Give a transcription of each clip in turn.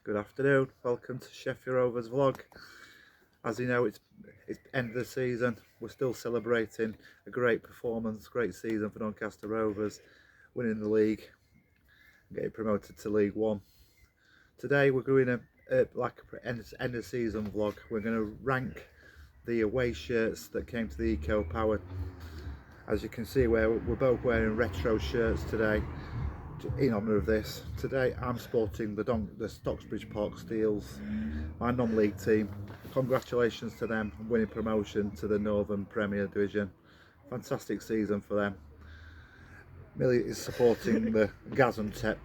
Good afternoon, welcome to Sheffield Rovers vlog. As you know, it's end of the season. We're still celebrating a great performance, great season for Doncaster Rovers, winning the league, getting promoted to League One. Today we're doing a end of season vlog. We're going to rank the away shirts that came to the Eco Power. As you can see, we're both wearing retro shirts today. In honour of this, today I'm sporting the Stocksbridge Park Steels, my non-league team. Congratulations to them on winning promotion to the Northern Premier Division. Fantastic season for them. Millie is supporting the Gaziantep.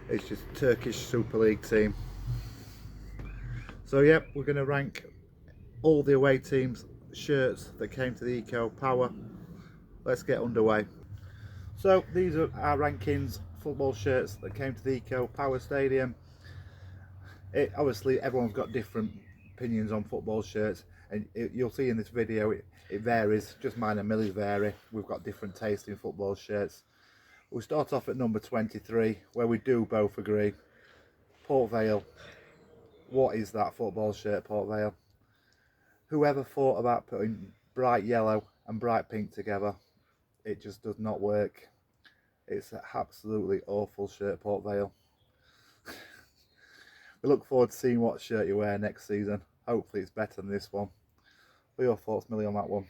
It's just Turkish Super League team. So yeah, we're going to rank all the away teams' shirts that came to the Eco Power. Let's get underway. So these are our rankings, football shirts that came to the Eco Power Stadium. Obviously everyone's got different opinions on football shirts, and you'll see in this video it varies. Just mine and Millie's vary. We've got different tastes in football shirts. We'll start off at number 23, where we do both agree. Port Vale. What is that football shirt, Port Vale? Whoever thought about putting bright yellow and bright pink together, it just does not work. It's an absolutely awful shirt, Port Vale. We look forward to seeing what shirt you wear next season. Hopefully it's better than this one. What are your thoughts, Millie, on that one?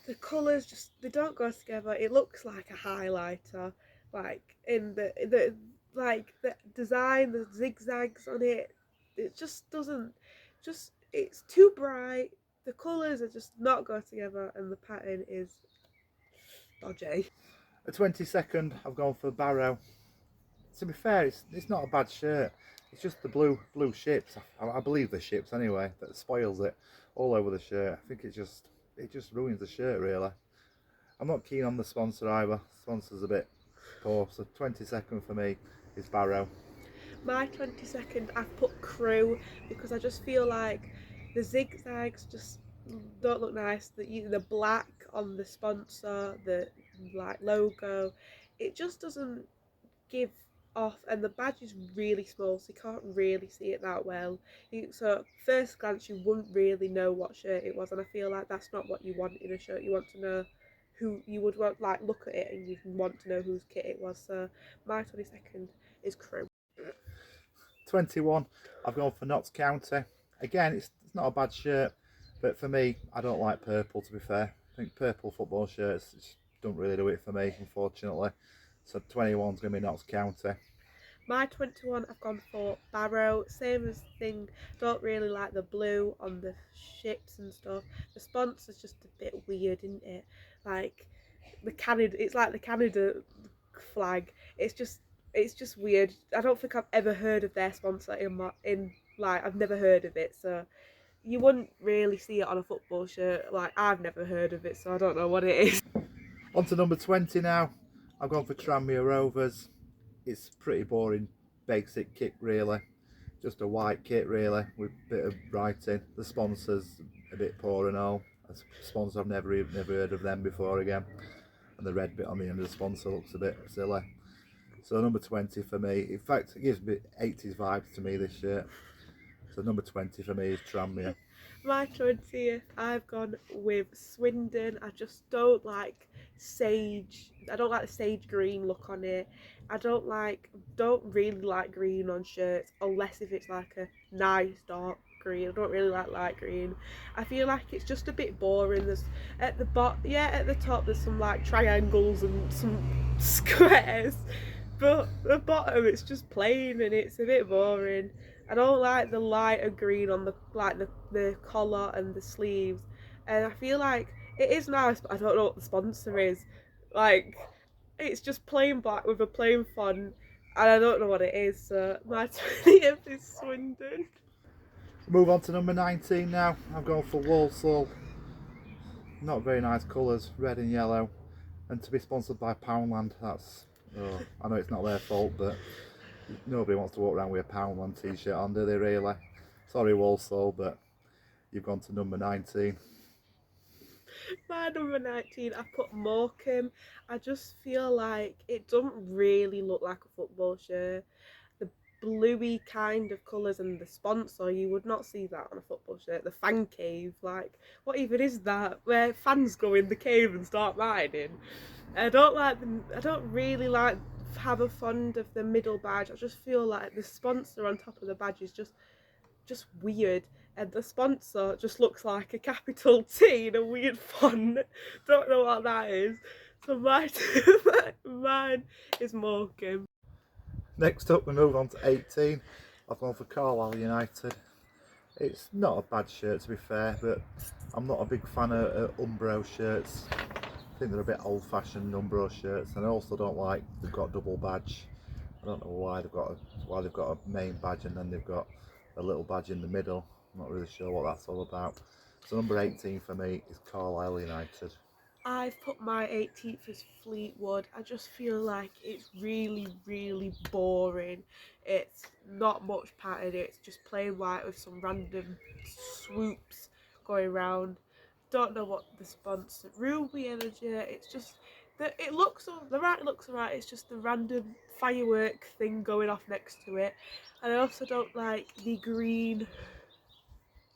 The colours they don't go together. It looks like a highlighter, like in the design, the zigzags on it. It just doesn't. It's too bright. The colours are just not go together, and the pattern is dodgy. At 22nd, I've gone for Barrow. To be fair, it's not a bad shirt. It's just the blue ships. I believe the ships anyway that spoils it all over the shirt. I think it just ruins the shirt really. I'm not keen on the sponsor either. The sponsor's a bit poor. So 22nd for me is Barrow. My 22nd, I've put Crew because I just feel like the zigzags just don't look nice. The black on the sponsor, the like logo, it just doesn't give off, and the badge is really small, so you can't really see it that well. So first glance, you wouldn't really know what shirt it was, and I feel like that's not what you want in a shirt. You want to know who you would want, like look at it and you want to know whose kit it was. So my 22nd is Crew. 21, I've gone for Notts County. Again, it's not a bad shirt, but for me, I don't like purple, to be fair. I think purple football shirts just don't really do it for me, unfortunately. So 21's going to be Notts County. My 21, I've gone for Barrow. Same as thing, don't really like the blue on the ships and stuff. The sponsor's just a bit weird, isn't it? Like it's like the Canada flag. It's just weird. I don't think I've ever heard of their sponsor I've never heard of it, so you wouldn't really see it on a football shirt. Like I've never heard of it, so I don't know what it is. On to number 20 now. I've gone for Tranmere Rovers. It's pretty boring, basic kit really. Just a white kit really, with a bit of writing. The sponsor's a bit poor and all. As a sponsor, I've never heard of them before again. And the red bit on the end of the sponsor looks a bit silly. So number 20 for me. In fact, it gives a bit 80s vibes to me, this shirt. So number 20 for me is Tranmere. My 20th, I've gone with Swindon. I just don't like sage. I don't like the sage green look on it. Don't really like green on shirts unless if it's like a nice dark green. I don't really like light green. I feel like it's just a bit boring. There's at the top there's some like triangles and some squares, but the bottom it's just plain and it's a bit boring. I don't like the lighter green on the collar and the sleeves, and I feel like it is nice, but I don't know what the sponsor is. Like, it's just plain black with a plain font, and I don't know what it is. So my 20th is Swindon. Move on to number 19 now. I've gone for Walsall. Not very nice colours, red and yellow. And to be sponsored by Poundland, I know it's not their fault, but nobody wants to walk around with a Poundland t-shirt on, do they really? Sorry Walsall, but you've gone to number 19. My number 19, I put Morecambe. I just feel like it doesn't really look like a football shirt. bluey kind of colours, and the sponsor, you would not see that on a football shirt. The fan cave, like, what even is that? Where fans go in the cave and start riding. I don't really like have a fond of the middle badge. I just feel like the sponsor on top of the badge is just weird, and the sponsor just looks like a capital T in a weird font. Don't know what that is. So mine is Morecambe. Next up, we move on to 18. I've gone for Carlisle United. It's not a bad shirt, to be fair, but I'm not a big fan of Umbro shirts. I think they're a bit old-fashioned Umbro shirts, and I also don't like they've got a double badge. I don't know why they've got a main badge and then they've got a little badge in the middle. I'm not really sure what that's all about. So number 18 for me is Carlisle United. I've put my 18th as Fleetwood. I just feel like it's really, really boring. It's not much pattern. It's just plain white with some random swoops going around. Don't know what the sponsor. Ruby Energy. It's just the right looks alright. It's just the random firework thing going off next to it, and I also don't like the green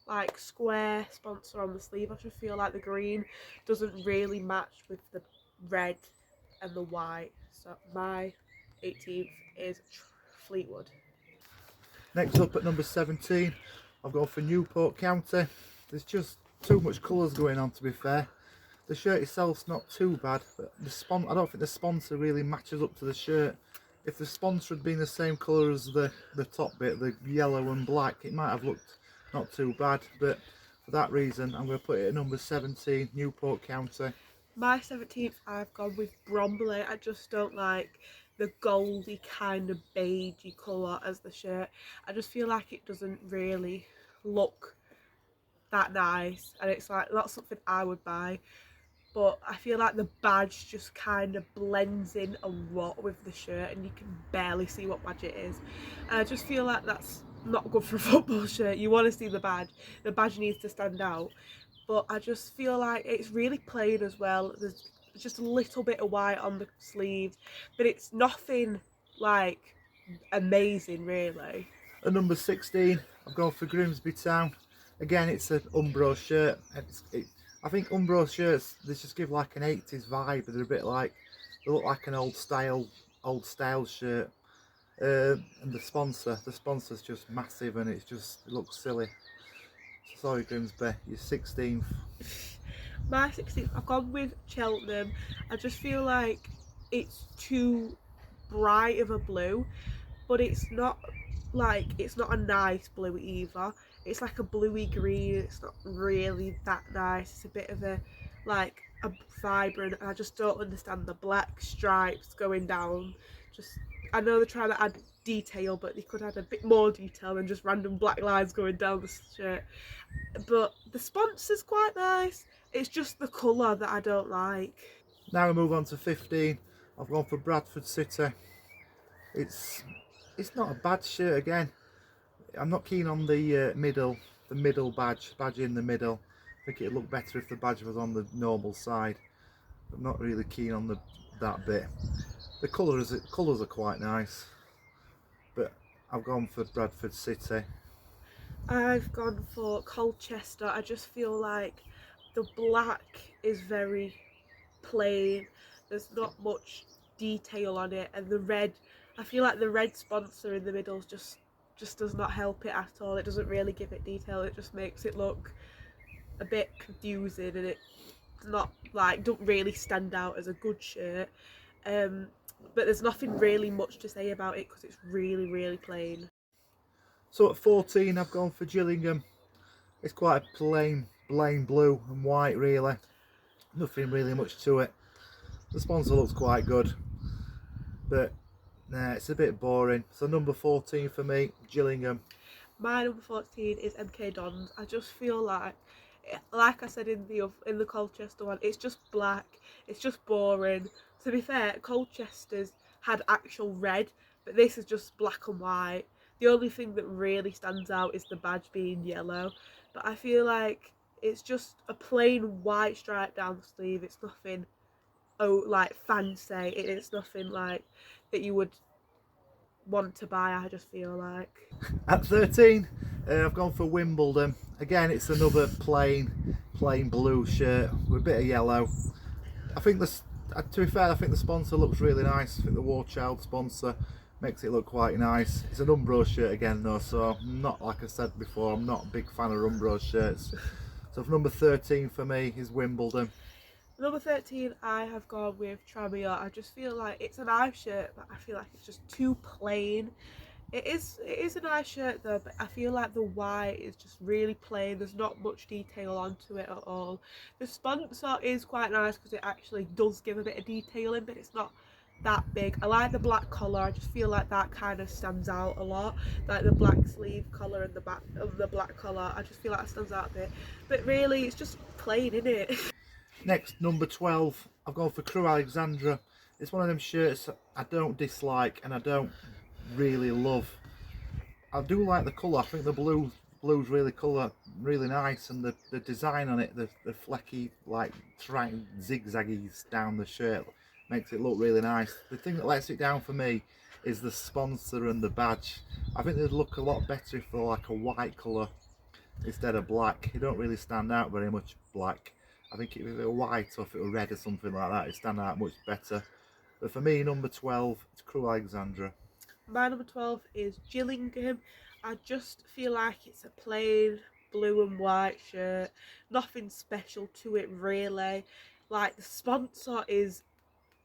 like square sponsor on the sleeve. I just feel like the green doesn't really match with the red and the white. So my 18th is Fleetwood. Next up at number 17, I've gone for Newport County. There's just too much colours going on, to be fair. The shirt itself's not too bad, but I don't think the sponsor really matches up to the shirt. If the sponsor had been the same colour as the top bit, the yellow and black, it might have looked not too bad, but for that reason I'm going to put it at number 17, Newport County. My 17th, I've gone with Bromley. I just don't like the goldy kind of beigey colour as the shirt. I just feel like it doesn't really look that nice, and it's like not something I would buy. But I feel like the badge just kind of blends in a lot with the shirt, and you can barely see what badge it is. And I just feel like that's not good for a football shirt. You want to see the badge needs to stand out, but I just feel like it's really plain as well. There's just a little bit of white on the sleeves, but it's nothing like amazing really. At number 16, I've gone for Grimsby Town. Again, it's an Umbro shirt. I think Umbro shirts, they just give like an 80s vibe. They're a bit like, they look like an old style shirt. And the sponsor's just massive, and it looks silly. Sorry Grimsby, you're 16th. My 16th, I've gone with Cheltenham. I just feel like it's too bright of a blue, but it's not a nice blue either. It's like a bluey green. It's not really that nice. It's a bit of a vibrant. I just don't understand the black stripes going down. I know they're trying to add detail, but they could add a bit more detail than just random black lines going down the shirt. But the sponsor's quite nice. It's just the colour that I don't like. Now we move on to 15. I've gone for Bradford City. It's not a bad shirt again. I'm not keen on the middle badge in the middle. I think it'd look better if the badge was on the normal side. I'm not really keen on that bit. The colours are quite nice, but I've gone for Bradford City. I've gone for Colchester. I just feel like the black is very plain. There's not much detail on it, and the red, I feel like the red sponsor in the middle just does not help it at all. It doesn't really give it detail. It just makes it look a bit confusing, and it's not like, don't really stand out as a good shirt. But there's nothing really much to say about it because it's really, really plain. So at 14, I've gone for Gillingham. It's quite a plain blue and white, really. Nothing really much to it. The sponsor looks quite good, but nah, it's a bit boring. So number 14 for me, Gillingham. My number 14 is MK Dons. I just feel like I said in the Colchester one, it's just black. It's just boring. To be fair, Colchester's had actual red, but this is just black and white. The only thing that really stands out is the badge being yellow, but I feel like it's just a plain white stripe down the sleeve. It's nothing like fancy. It's nothing like that you would want to buy, I just feel like. At 13, I've gone for Wimbledon. Again, it's another plain blue shirt with a bit of yellow. I think this, to be fair, I think the sponsor looks really nice. I think the War Child sponsor makes it look quite nice. It's an Umbro shirt again though, so I'm not, like I said before, I'm not a big fan of Umbro shirts. So for number 13 for me is Wimbledon. Number 13, I have gone with Tramier. I just feel like it's a nice shirt, but I feel like it's just too plain. It is a nice shirt though, but I feel like the white is just really plain. There's not much detail onto it at all. The sponsor is quite nice because it actually does give a bit of detailing, but it's not that big. I like the black collar. I just feel like that kind of stands out a lot, like the black sleeve collar and the back of the black collar. I just feel like it stands out a bit, but really it's just plain, innit? Next, number 12, I've gone for Crew Alexandra. It's one of them shirts I don't dislike and I don't really love. I do like the colour. I think the blue's really nice, and the design on it, the flecky like zigzaggies down the shirt makes it look really nice. The thing that lets it down for me is the sponsor and the badge. I think they'd look a lot better if they're like a white colour instead of black. It don't really stand out very much black. I think if it were white or if it were red or something like that, it'd stand out much better. But for me, number 12, it's Crew Alexandra. My number 12 is Gillingham. I just feel like it's a plain blue and white shirt. Nothing special to it really. Like the sponsor is,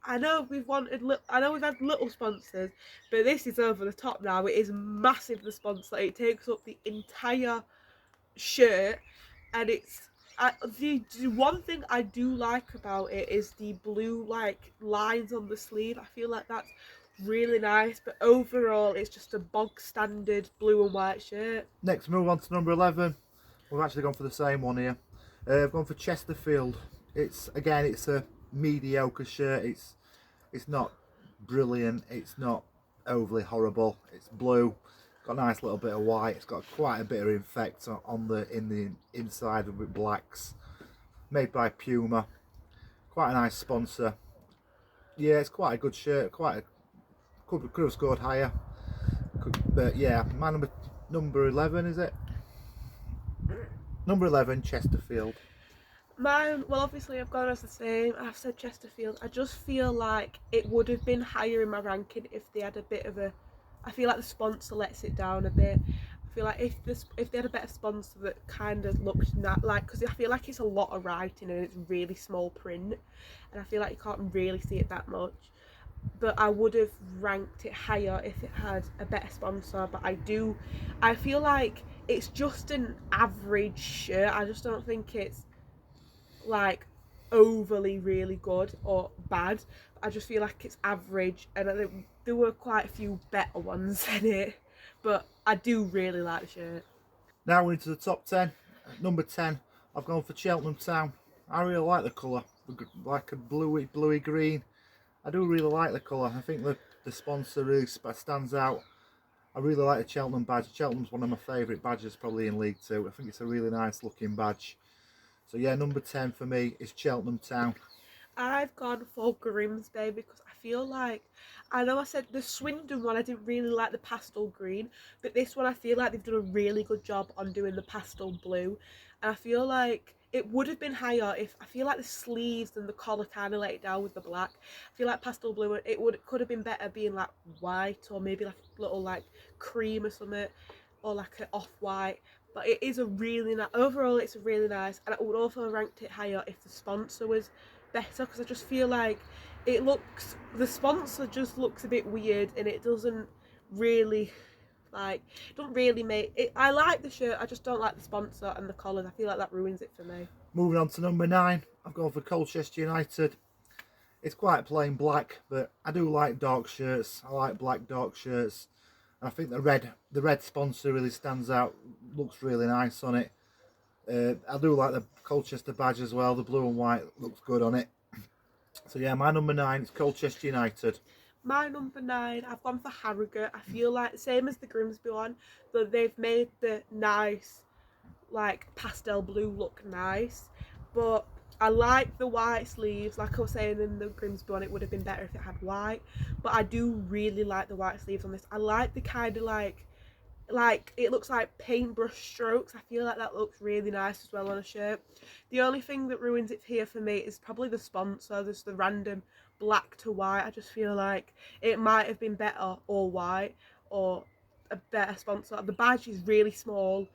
I know we've had little sponsors, but this is over the top now. It is massive, the sponsor. It takes up the entire shirt, and it's the one thing I do like about it is the blue like lines on the sleeve. I feel like that's really nice, but overall it's just a bog standard blue and white shirt. Next, move on to number 11. We've actually gone for the same one here. I've gone for Chesterfield. It's a mediocre shirt. It's not brilliant. It's not overly horrible. It's blue. Got a nice little bit of white. It's got quite a bit of effect in the inside with blacks. Made by Puma. Quite a nice sponsor. Yeah, it's quite a good shirt. Could have scored higher. But yeah, my number 11, is it? Number 11, Chesterfield. Mine, well, obviously I've gone as the same. I've said Chesterfield. I just feel like it would have been higher in my ranking if they had a bit of a. I feel like the sponsor lets it down a bit. I feel like if they had a better sponsor that kind of looked because I feel like it's a lot of writing and it's really small print, and I feel like you can't really see it that much. But I would have ranked it higher if it had a better sponsor. But I feel like it's just an average shirt. I just don't think it's like overly really good or bad. I just feel like it's average, and I think there were quite a few better ones in it. But I do really like the shirt. Now we're into the top 10. Number 10, I've gone for Cheltenham Town. I really like the colour, like a bluey green. I do really like the colour. I think the sponsor really stands out. I really like the Cheltenham badge. Cheltenham's one of my favourite badges probably in League Two. I think it's a really nice looking badge. So yeah, number 10 for me is Cheltenham Town. I've gone for Grimsby because I feel like, I know I said the Swindon one I didn't really like the pastel green, but this one I feel like they've done a really good job on doing the pastel blue, and I feel like it would have been higher if I feel like the sleeves and the collar kind of let it down with the black. I feel like pastel blue, could have been better being like white or maybe like a little like cream or something, or like an off-white. But it is a really nice, overall it's really nice, and I would also have ranked it higher if the sponsor was better, because I just feel like the sponsor just looks a bit weird, and it doesn't really make it. I like the shirt, I just don't like the sponsor and the colours. I feel like that ruins it for me. Moving on to number 9, I've gone for Colchester United. It's quite plain black, but I do like dark shirts. I like black dark shirts. And I think the red sponsor really stands out, looks really nice on it. I do like the Colchester badge as well. The blue and white looks good on it. So yeah, my number 9 is Colchester United. My number 9, I've gone for Harrogate. I feel like same as the Grimsby one, that they've made the nice like pastel blue look nice, but I like the white sleeves. Like I was saying in the Grimsby one, it would have been better if it had white, but I do really like the white sleeves on this. I like the kind of like it looks like paintbrush strokes. I feel like that looks really nice as well on a shirt. The only thing that ruins it here for me is probably the sponsor. There's the random black to white. I just feel like it might have been better all white or a better sponsor. The badge is really small,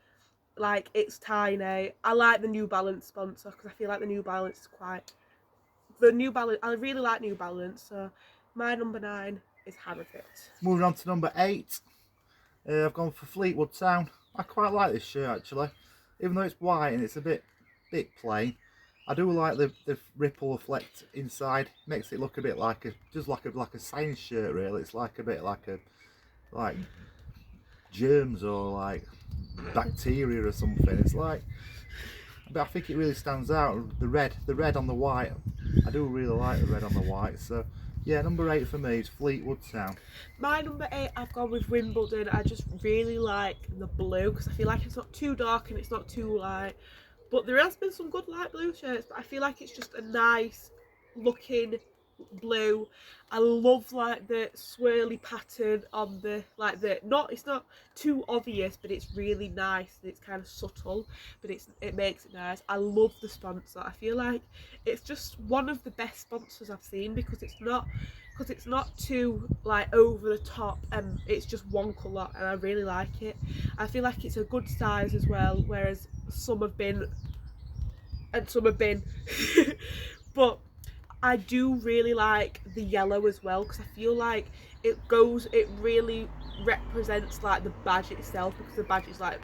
like it's tiny. I like the New Balance sponsor because I feel like the New Balance is quite I really like New Balance, so my number 9 is Harrogate. Moving on to number 8, I've gone for Fleetwood Town. I quite like this shirt actually, even though it's white and it's a bit plain. I do like the ripple effect inside. Makes it look a bit like a science shirt really. It's like a bit like germs or like bacteria or something. It's like, but I think it really stands out. The red on the white. I do really like the red on the white. So yeah, number 8 for me is Fleetwood Town. My number 8, I've gone with Wimbledon. I just really like the blue because I feel like it's not too dark and it's not too light. But there has been some good light blue shirts, but I feel like it's just a nice looking blue. I love like the swirly pattern on the it's not too obvious, but it's really nice and it's kind of subtle, but it makes it nice. I love the sponsor. I feel like it's just one of the best sponsors I've seen because it's not too like over the top and it's just one colour, and I really like it. I feel like it's a good size as well, whereas some have been but I do really like the yellow as well because I feel like it really represents like the badge itself because the badge is like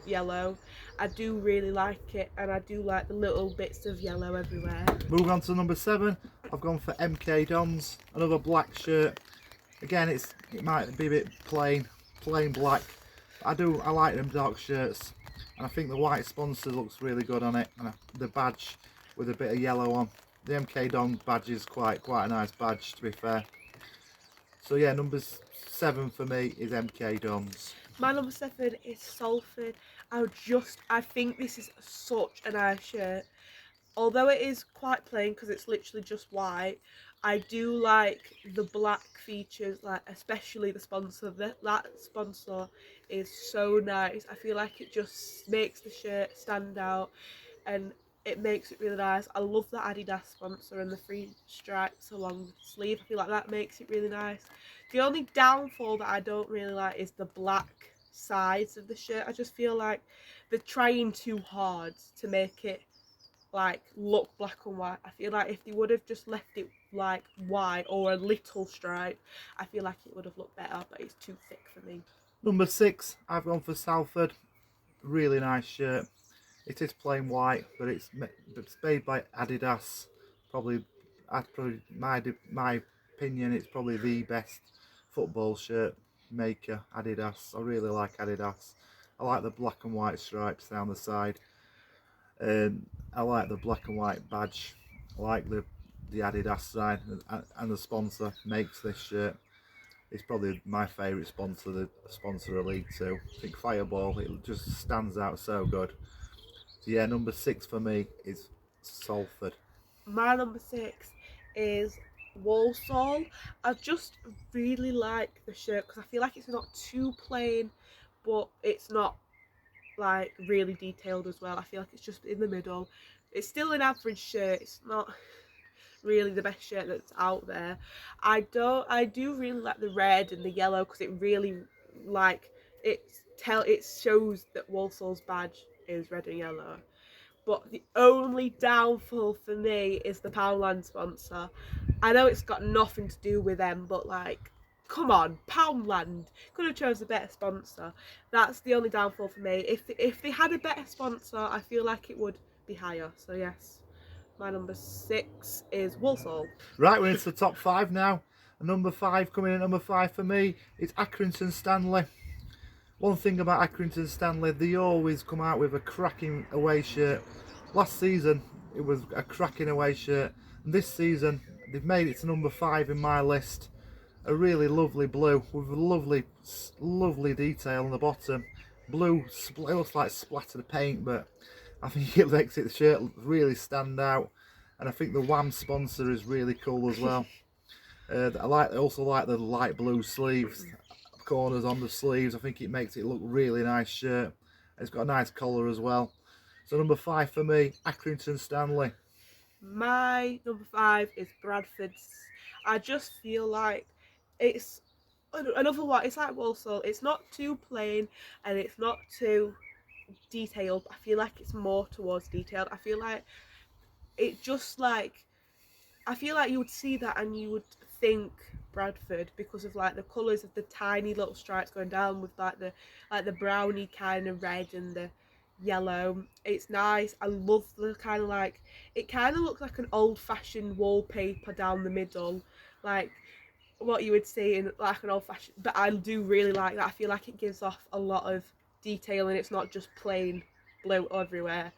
yellow. I do really like it, and I do like the little bits of yellow everywhere. Moving on to number 7, I've gone for MK Dons, another black shirt. Again, it might be a bit plain black. I like them dark shirts, and I think the white sponsor looks really good on it, and the badge with a bit of yellow on. The MK Dons badge is quite a nice badge, to be fair. So yeah, number 7 for me is MK Dons. My number 7 is Salford. I think this is such a nice shirt. Although it is quite plain because it's literally just white, I do like the black features, like especially the sponsor. That sponsor is so nice. I feel like it just makes the shirt stand out and it makes it really nice. I love the Adidas sponsor and the 3 stripes along the sleeve. I feel like that makes it really nice. The only downfall that I don't really like is the black sides of the shirt. I just feel like they're trying too hard to make it like look black and white. I feel like if they would have just left it like white or a little stripe, I feel like it would have looked better, but it's too thick for me. Number 6, I've gone for Salford. Really nice shirt. It is plain white, but it's made by Adidas. My opinion, it's probably the best football shirt maker, Adidas. I really like Adidas. I like the black and white stripes down the side. I like the black and white badge. I like the Adidas side, and the sponsor makes this shirt. It's probably my favourite sponsor, the sponsor of League 2. I think Fireball, it just stands out so good. So yeah, number 6 for me is Salford. My number 6 is Walsall. I just really like the shirt because I feel like it's not too plain, but it's not like really detailed as well. I feel like it's just in the middle. It's still an average shirt. It's not really the best shirt that's out there. I do really like the red and the yellow because it really like it shows that Walsall's badge is red and yellow. But the only downfall for me is the Poundland sponsor. I know it's got nothing to do with them, but like, come on, Poundland could have chose a better sponsor. That's the only downfall for me. If they had a better sponsor, I feel like it would be higher. So yes, my number 6 is Walsall. Right, we're into the top 5 now. And number 5, coming in at number 5 for me, it's Accrington Stanley. One thing about Accrington Stanley, they always come out with a cracking away shirt. Last season, it was a cracking away shirt. And this season, they've made it to number 5 in my list. A really lovely blue with a lovely detail on the bottom. Blue, it looks like splattered paint, but I think it makes the shirt really stand out. and I think the Wham sponsor is really cool as well. I also like the light blue sleeves, corners on the sleeves. I think it makes it look really nice shirt. It's got a nice collar as well. So number 5 for me, Accrington Stanley. My number 5 is Bradford's. I just feel like it's another one. It's like Walsall. It's not too plain and it's not too detailed. I feel like it's more towards detailed. I feel like it just like I feel like you would see that and you would think Bradford because of like the colours of the tiny little stripes going down with like the browny kind of red and the yellow. It's nice. I love the kind of like it kind of looks like an old fashioned wallpaper down the middle, like what you would see in like an old fashioned. But I do really like that. I feel like it gives off a lot of detail and it's not just plain blue everywhere.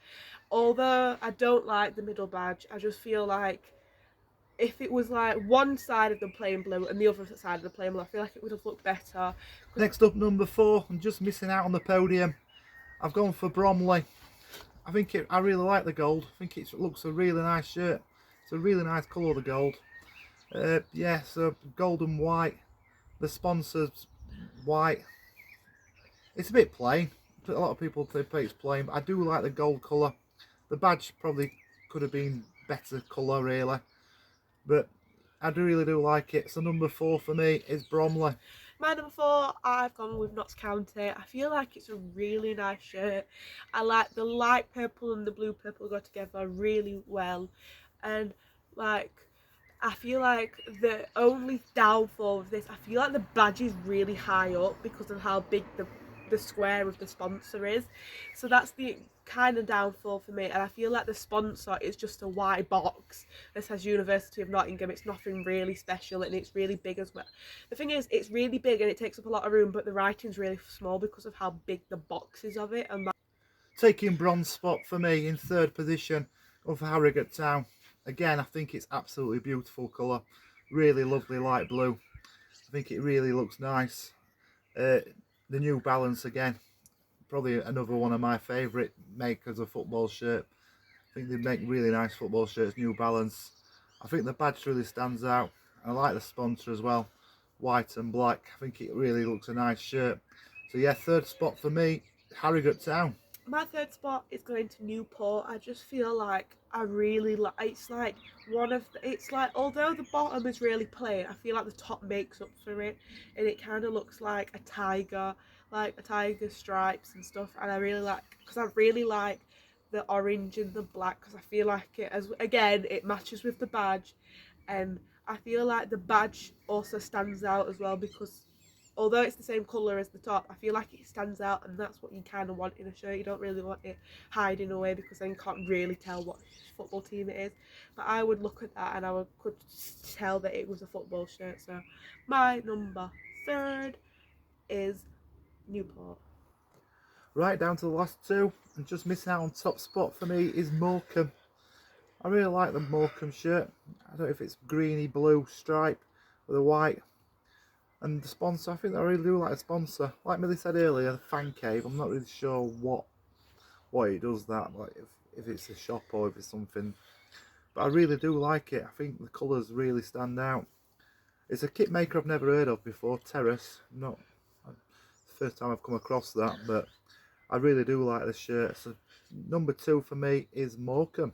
Although I don't like the middle badge, I just feel like if it was like one side of the plain blue and the other side of the plain blue, I feel like it would have looked better. Next up, number 4. I'm just missing out on the podium. I've gone for Bromley. I really like the gold. I think it looks a really nice shirt. It's a really nice colour, the gold. Yeah, so gold and white. The sponsor's white. It's a bit plain. A lot of people think it's plain, but I do like the gold colour. The badge probably could have been better colour, really. But I really do like it. So number 4 for me is Bromley. My number 4, I've gone with Notts County. I feel like it's a really nice shirt. I like the light purple and the blue purple go together really well. And like, I feel like the only downfall of this, I feel like the badge is really high up because of how big the square of the sponsor is. So that's the kind of downfall for me, and I feel like the sponsor is just a white box that says University of Nottingham. It's nothing really special and it's really big as well. The thing is, it's really big and it takes up a lot of room, but the writing's really small because of how big the box is of it. And Taking bronze spot for me in 3rd position, going for Harrogate Town. Again, I think it's absolutely beautiful colour. Really lovely light blue. I think it really looks nice. The New Balance again. Probably another one of my favourite makers of football shirt. I think they make really nice football shirts, New Balance. I think the badge really stands out. I like the sponsor as well, white and black. I think it really looks a nice shirt. So yeah, 3rd spot for me, Harrogate Town. my 3rd spot is going to Newport. I just feel like I really like it's like it's like although the bottom is really plain, I feel like the top makes up for it, and it kind of looks like a tiger stripes and stuff. And I really like because I really like the orange and the black because I feel like it as again it matches with the badge, and I feel like the badge also stands out as well because although it's the same colour as the top, I feel like it stands out, and that's what you kind of want in a shirt. You don't really want it hiding away because then you can't really tell what football team it is. But I would look at that and could tell that it was a football shirt. So my number 3rd is Newport. Right down to the last 2, and just missing out on top spot for me is Morecambe. I really like the Morecambe shirt. I don't know if it's greeny blue stripe with a white. And the sponsor, I think I really do like the sponsor. Like Millie said earlier, the Fan Cave, I'm not really sure what it does that, like if it's a shop or if it's something. But I really do like it. I think the colours really stand out. It's a kit maker I've never heard of before, Terrace. Not it's the first time I've come across that, but I really do like the shirt. So number 2 for me is Morecambe.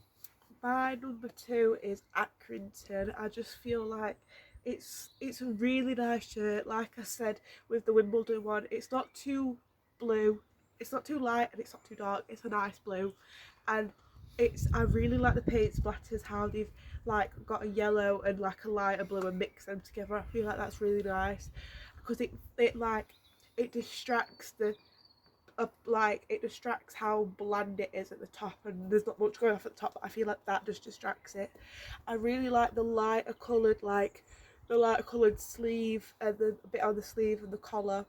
My number 2 is Accrington. I just feel like it's a really nice shirt. Like I said with the Wimbledon one, it's not too blue, it's not too light, and it's not too dark. It's a nice blue, and I really like the paint splatters, how they've like got a yellow and like a lighter blue and mix them together. I feel like that's really nice because it distracts it distracts how bland it is at the top, and there's not much going off at the top, but I feel like that just distracts it. I really like the lighter coloured sleeve and the bit on the sleeve and the collar.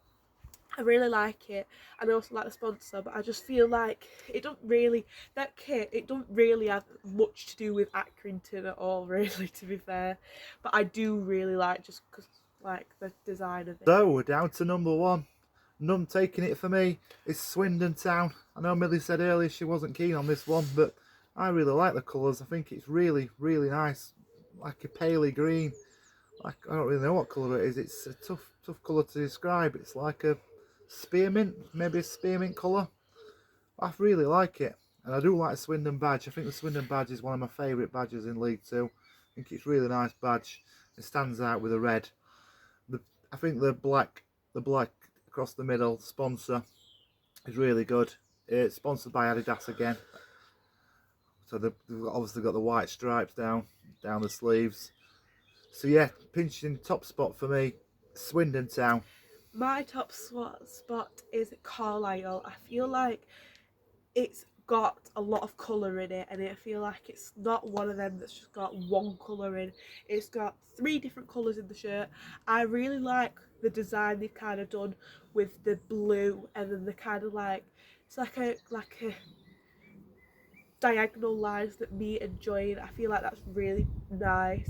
I really like it, and I also like the sponsor, but I just feel like it don't really have much to do with Accrington at all, really, to be fair. But I do really like just because like the design of it. So we're down to number 1. None taking it for me is Swindon Town. I know Millie said earlier she wasn't keen on this one, but I really like the colours. I think it's really, really nice, like a paley green. Like, I don't really know what colour it is. It's a tough colour to describe. It's like a spearmint, maybe a spearmint colour. I really like it, and I do like the Swindon badge. I think the Swindon badge is one of my favourite badges in League Two. I think it's a really nice badge. It stands out with the red. I think the black across the middle sponsor is really good. It's sponsored by Adidas again, so they've obviously got the white stripes down the sleeves. So yeah, pinching top spot for me, Swindon Town. My top spot is Carlisle. I feel like it's got a lot of colour in it, and I feel like it's not one of them that's just got one colour in. It's got 3 different colours in the shirt. I really like the design they've kind of done with the blue, and then the kind of like, it's like a diagonal lines that meet and join. I feel like that's really nice.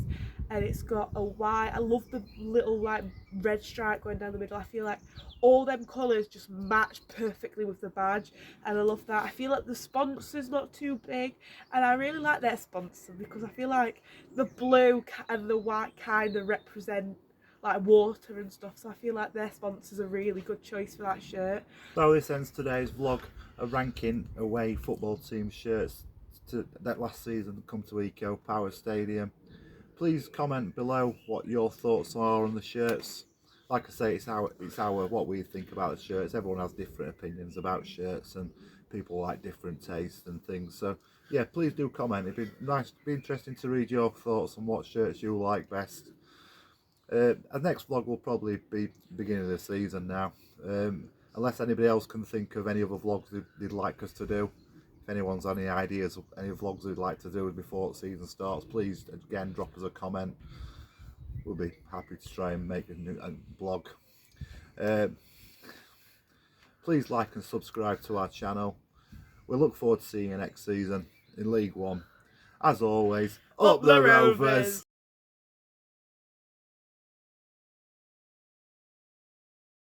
And it's got a white, I love the little like red stripe going down the middle. I feel like all them colours just match perfectly with the badge, and I love that. I feel like the sponsor's not too big, and I really like their sponsor because I feel like the blue and the white kind of represent like water and stuff, so I feel like their sponsor's a really good choice for that shirt. So this ends today's vlog of ranking away football team shirts to that last season come to Eco Power Stadium. Please comment below what your thoughts are on the shirts. Like I say, it's our what we think about the shirts. Everyone has different opinions about shirts, and people like different tastes and things. So yeah, please do comment. It'd be interesting to read your thoughts on what shirts you like best. Our next vlog will probably be beginning of the season now, unless anybody else can think of any other vlogs they'd like us to do. If anyone's any ideas of any vlogs they'd like to do before the season starts, please again drop us a comment. We'll be happy to try and make a new blog. Please like and subscribe to our channel. We look forward to seeing you next season in League One. As always, up the Rovers!